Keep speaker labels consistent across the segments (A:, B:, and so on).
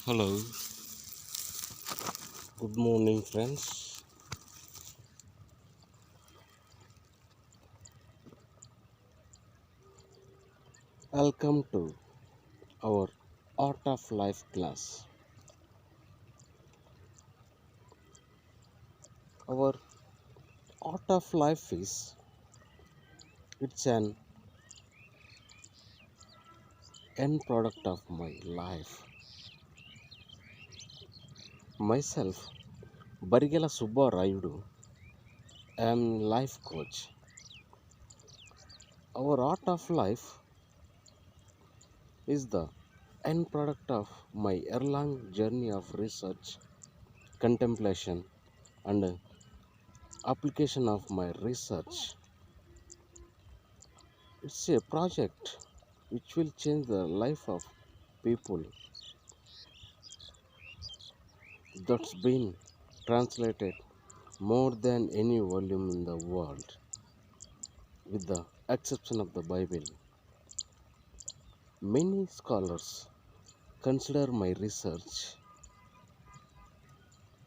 A: Hello, good morning, friends. Welcome to our Art of Life class. Our Art of Life is it's an end product of my life. Myself, Barigala Subba Rayudu, am life coach. Our Art of Life is the end product of my year-long journey of research, contemplation, and application of my research. It's a project which will change the life of people that's been translated more than any volume in the world, with the exception of the Bible. Many scholars consider my research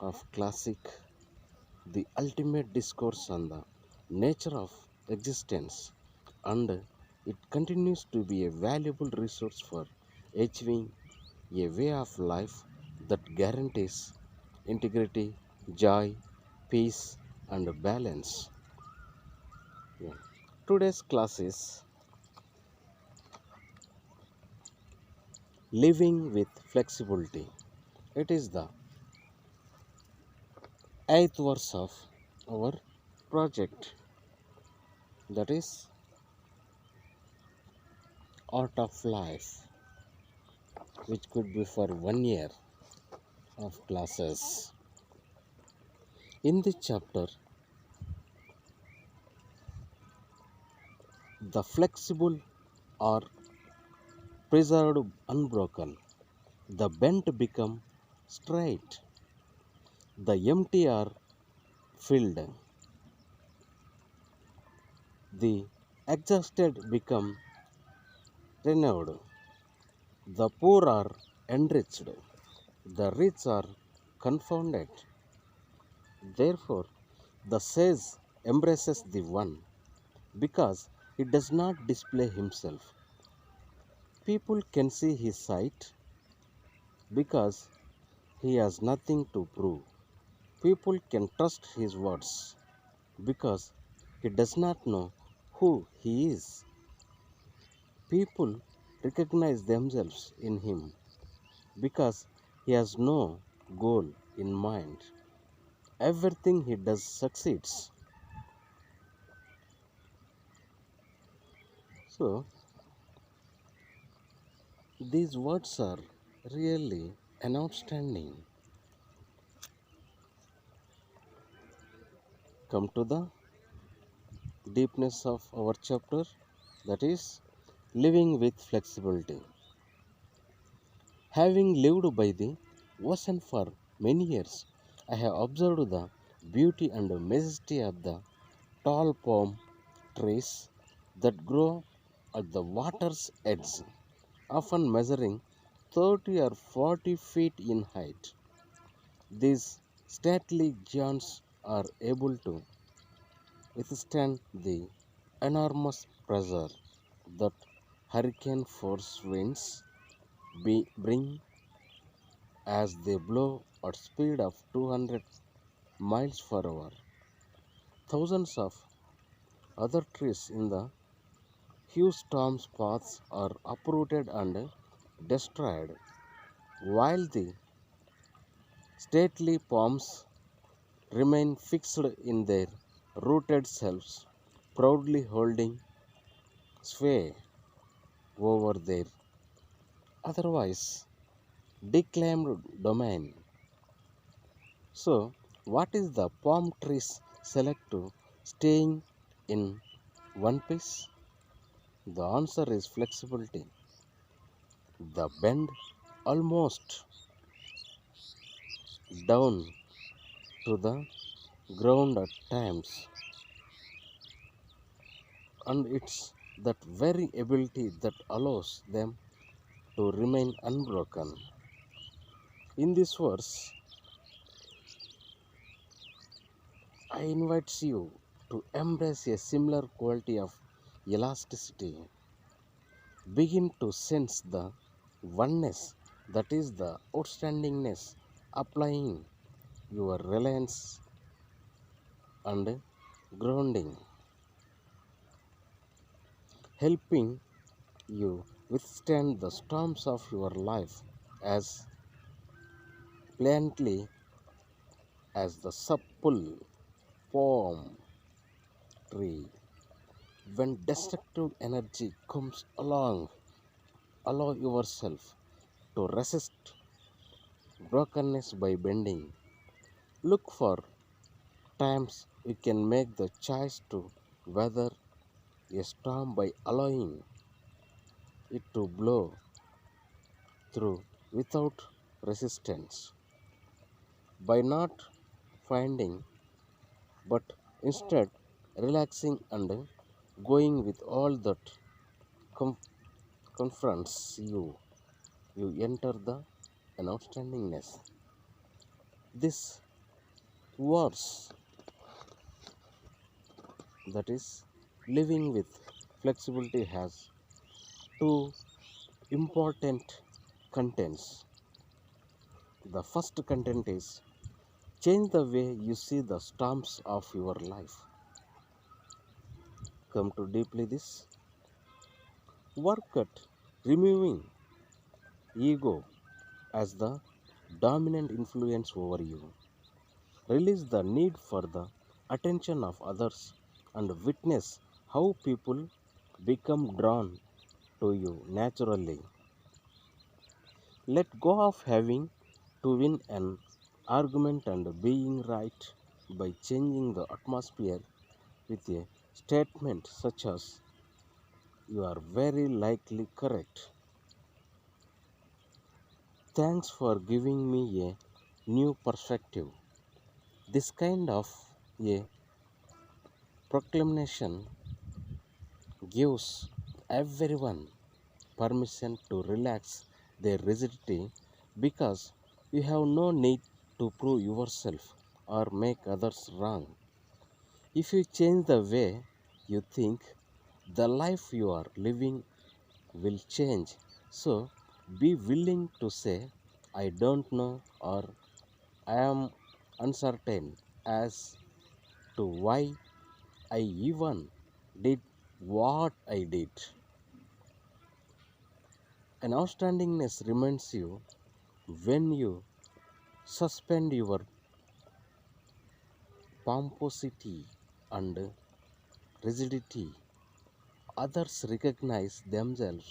A: of classic the ultimate discourse on the nature of existence, and it continues to be a valuable resource for achieving a way of life that guarantees integrity, joy, peace, and balance. Yeah. Today's class is Living with Flexibility. It is the eighth verse of our project, that is Art of Life, which could be for 1 year of classes. In this chapter, the flexible are preserved unbroken, the bent become straight, the empty are filled, the exhausted become renewed, the poor are enriched, the rich are confounded. Therefore, the sage embraces the one because he does not display himself. People can see his sight because he has nothing to prove. People can trust his words because he does not know who he is. People recognize themselves in him because he has no goal in mind. Everything he does succeeds. So, these words are really an outstanding. Come to the deepness of our chapter, that is living with flexibility. Having lived by the ocean for many years, I have observed the beauty and majesty of the tall palm trees that grow at the water's edge, often measuring 30 or 40 feet in height. These stately giants are able to withstand the enormous pressure that hurricane force winds bring as they blow at speed of 200 miles per hour. Thousands of other trees in the huge storm's paths are uprooted and destroyed, while the stately palms remain fixed in their rooted selves, proudly holding sway over their otherwise declaimed domain. So, what is the palm trees select to staying in one piece? The answer is flexibility. The bend almost down to the ground at times, and it's that very ability that allows them to remain unbroken. In this verse, I invite you to embrace a similar quality of elasticity. Begin to sense the oneness, that is the outstandingness, applying your reliance and grounding, helping you withstand the storms of your life as pliantly as the supple palm tree. When destructive energy comes along, allow yourself to resist brokenness by bending. Look for times you can make the choice to weather a storm by allowing it to blow through without resistance, by not finding but instead relaxing and going with all that com- confronts you. You enter the an outstandingness. This verse, that is living with flexibility, has two important contents. The first content is change the way you see the storms of your life. Come to deeply this. Work at removing ego as the dominant influence over you. Release the need for the attention of others and witness how people become drawn to you naturally. Let go of having to win an argument and being right by changing the atmosphere with a statement such as, "You are very likely correct. Thanks for giving me a new perspective." This kind of a proclamation gives everyone permission to relax their rigidity because you have no need to prove yourself or make others wrong. If you change the way you think, the life you are living will change. So be willing to say, "I don't know," or "I am uncertain as to why I even did what I did." An outstandingness reminds you when you suspend your pomposity and rigidity, others recognize themselves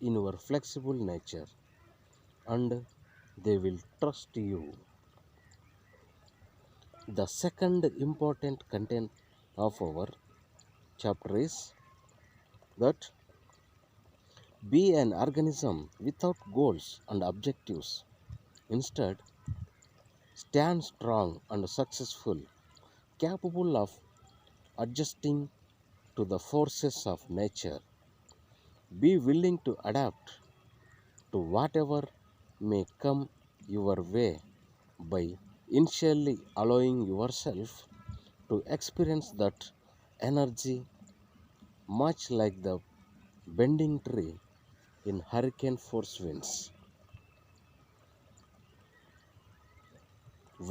A: in your flexible nature and they will trust you. The second important content of our chapter is that be an organism without goals and objectives. Instead, stand strong and successful, capable of adjusting to the forces of nature. Be willing to adapt to whatever may come your way by initially allowing yourself to experience that energy, much like the bending tree in hurricane force winds.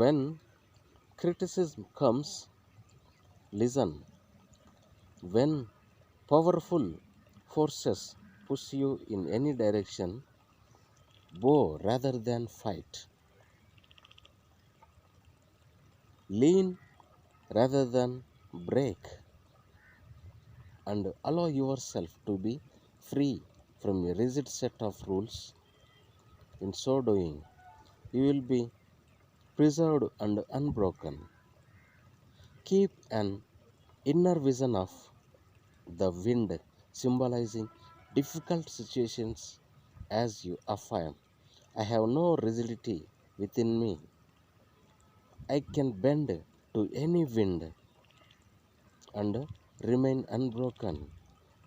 A: When criticism comes, listen. When powerful forces push you in any direction, bow rather than fight. Lean rather than break, and allow yourself to be free from a rigid set of rules. In so doing, you will be preserved and unbroken. Keep an inner vision of the wind, symbolizing difficult situations as you affirm, "I have no rigidity within me. I can bend to any wind and remain unbroken.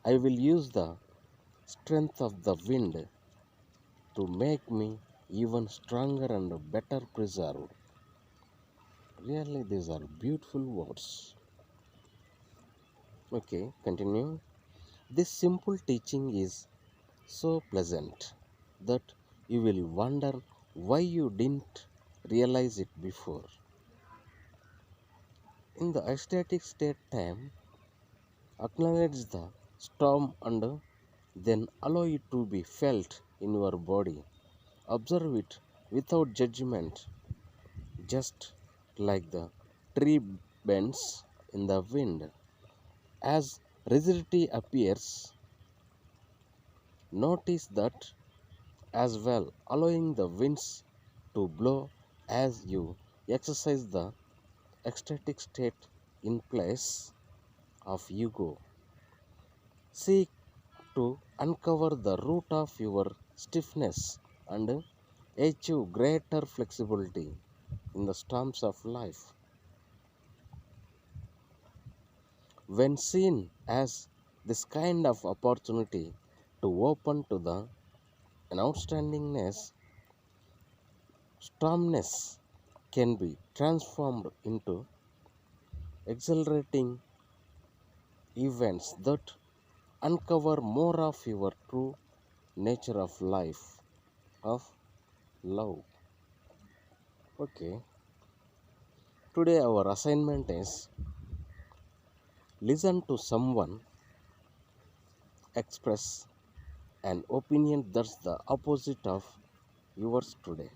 A: I will use the strength of the wind to make me even stronger and better preserved. Really, these are beautiful words. Okay, continue. This simple teaching is so pleasant that you will wonder why you didn't realize it before. In the ecstatic state time, acknowledge the storm and then allow it to be felt in your body. Observe it without judgment, just like the tree bends in the wind. As rigidity appears, notice that as well, allowing the winds to blow as you exercise the ecstatic state in place of ego. Seek to uncover the root of your stiffness and achieve greater flexibility in the storms of life. When seen as this kind of opportunity to open to the an outstandingness, stormness can be transformed into exhilarating events that uncover more of your true nature of life, of love. Okay, today our assignment is listen to someone express an opinion that's the opposite of yours today.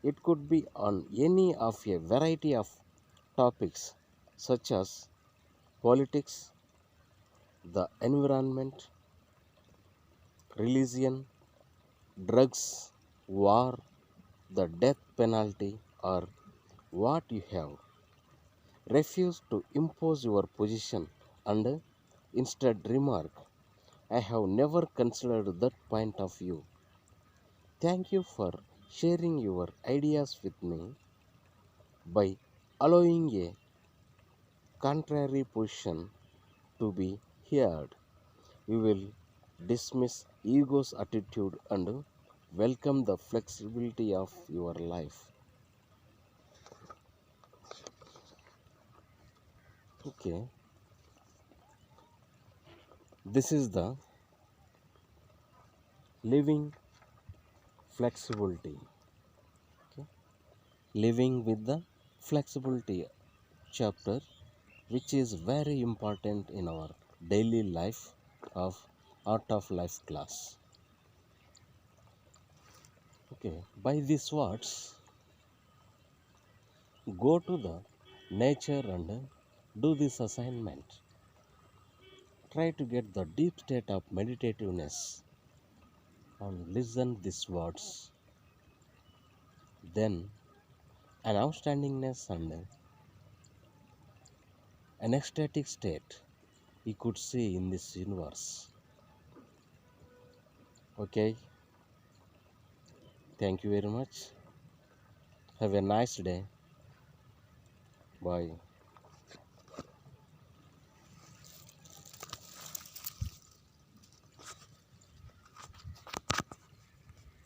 A: It could be on any of a variety of topics such as politics, the environment, religion, drugs, war, the death penalty, or what you have. Refuse to impose your position and instead remark, I have never considered that point of view. Thank you for sharing your ideas with me. By allowing a contrary position to be heard, we will dismiss ego's attitude and welcome the flexibility of your life. Okay, this is the living flexibility. Okay, living with the flexibility chapter, which is very important in our daily life of art of life class. Okay, by these words, go to the nature and do this assignment. Try to get the deep state of meditativeness and listen these words. Then an outstandingness and an ecstatic state you could see in this universe. Okay, thank you very much. Have a nice day. Bye.